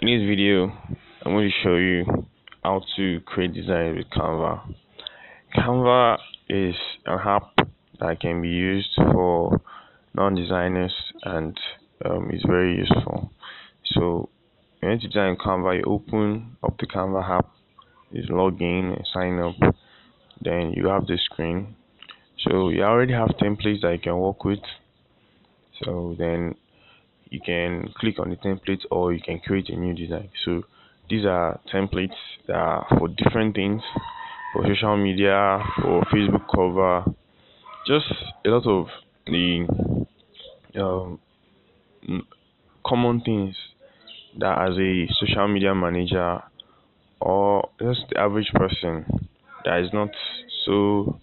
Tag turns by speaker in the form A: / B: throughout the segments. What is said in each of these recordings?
A: In this video, I'm going to show you how to create design with Canva. Canva is an app that can be used for non-designers and is very useful. So when you design Canva, you open up the Canva app, you log in and sign up. Then you have the screen. So you already have templates that you can work with. So then you can click on the template or you can create a new design. So these are templates that are for different things, for social media, for Facebook cover, just a lot of the um, common things that as a social media manager or just the average person that is not so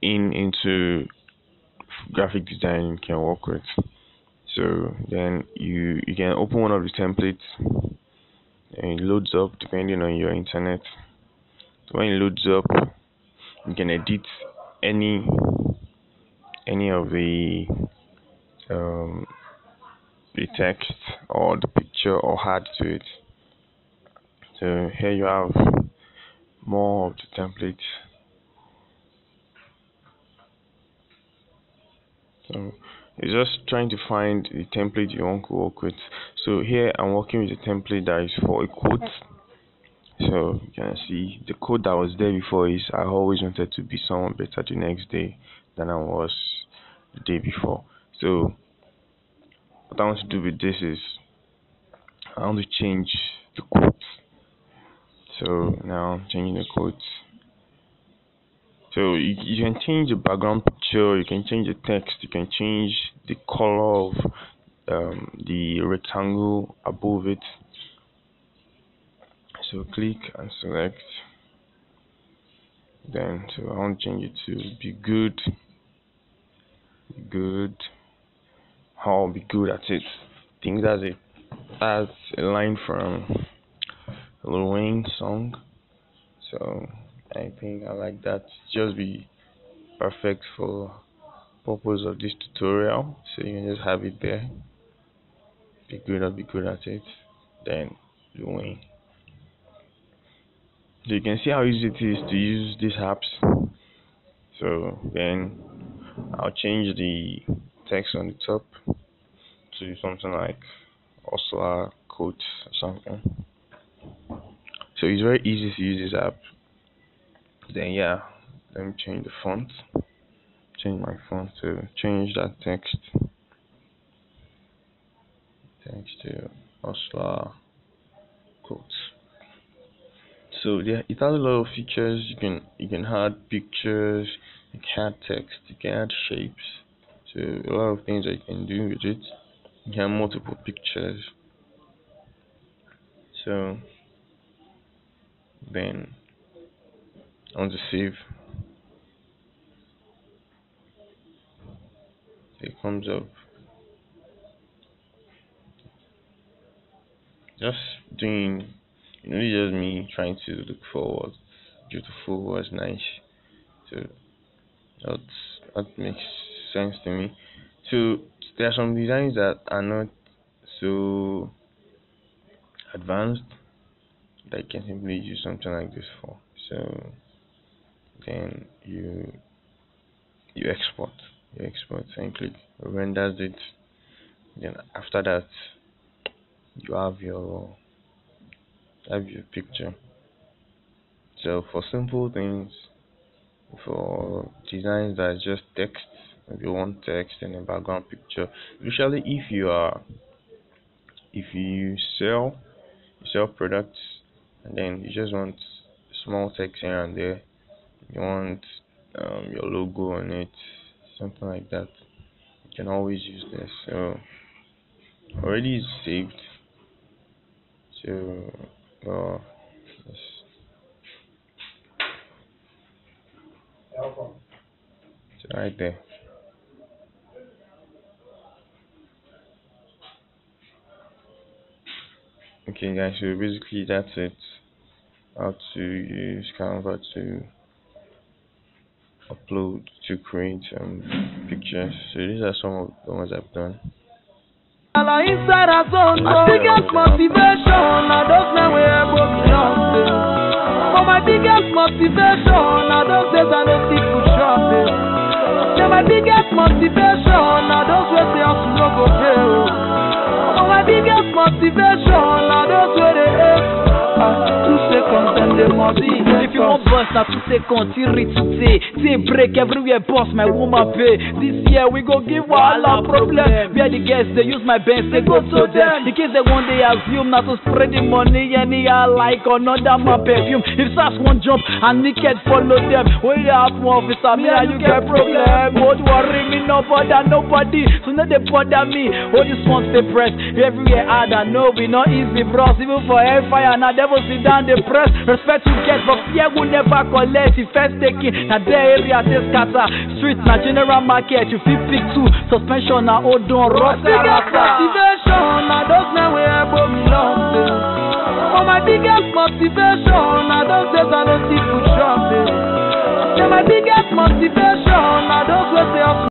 A: into graphic design can work with. So then you can open one of the templates and it loads up depending on your internet. So when it loads up, you can edit any of um, the text or the picture or add to it. So here you have more of the templates. So you're just trying to find the template you want to work with. So here I'm working with a template that is for a quote. So you can see the code that was there before is I always wanted to be someone better the next day than I was the day before. So what I want to do with this is I want to change the quote. So now I'm changing the quote. So you can change the background picture, you can change the text, you can change the color of the rectangle above it. So click and select. Then so I want to change it to be good. I'll be good at it. I think that's a line from Lil Wayne song. So I think I like that. Just be perfect for purpose of this tutorial. So you can just have it there. Be good at it. Then Lil Wayne. So you can see how easy it is to use these apps. So then I'll change the text on the top to something like Osler quotes or something. So it's very easy to use this app. Then yeah, let me change the font. Change my font to change that text to Osler quotes. So yeah, it has a lot of features. You can add pictures, you can add text, you can add shapes. So a lot of things that you can do with it. You can have multiple pictures. So then I want to save. It comes up. Just doing, it's just me trying to look for what's beautiful, what's nice. So that makes sense to me. So there are some designs that are not so advanced that you can simply use something like this for. So then you export. You export and click renders it. Then after that you have your picture. So for simple things, for designs that is just text, if you want text and a background picture, usually if you sell products and then you just want small text here and there, you want your logo on it, something like that, you can always use this. So already it's saved. So yes. So right there. Okay guys, so basically that's it. How to use Canva to create pictures. So these are some of the ones I've done.
B: wahala inside our zone. My biggest motivation are those men we able to love. For my biggest motivation are those days I don't see food shopping. Yeah, my biggest motivation are those who say I'm no go pray. For my biggest motivation are those who they hate. 2 seconds and they must be.
C: If you want bust, now 2 seconds, you reach today. Take break everywhere, boss, my woman pay. This year we go give wahala problem. Where the guests, they use my bench, they go to them. In case they one day assume not to spread the money, anyhow like another my perfume. If SAS one jump and naked follow them, when they have one officer, me and you get problem. Don't worry me, no bother nobody. So now they bother me. All this one stay press everywhere hard. I know we not easy, bros. Even for hellfire, now devil sit down the press. Respect you get, but fear will never collect. If first taking, now the area they scatter. Street, now general market, you feel pick two. Suspension, now hold on, rock.
B: Biggest motivation, now those men we able to love. For my biggest motivation, now those days I don't see food shopping. Yeah, my biggest motivation, now those who say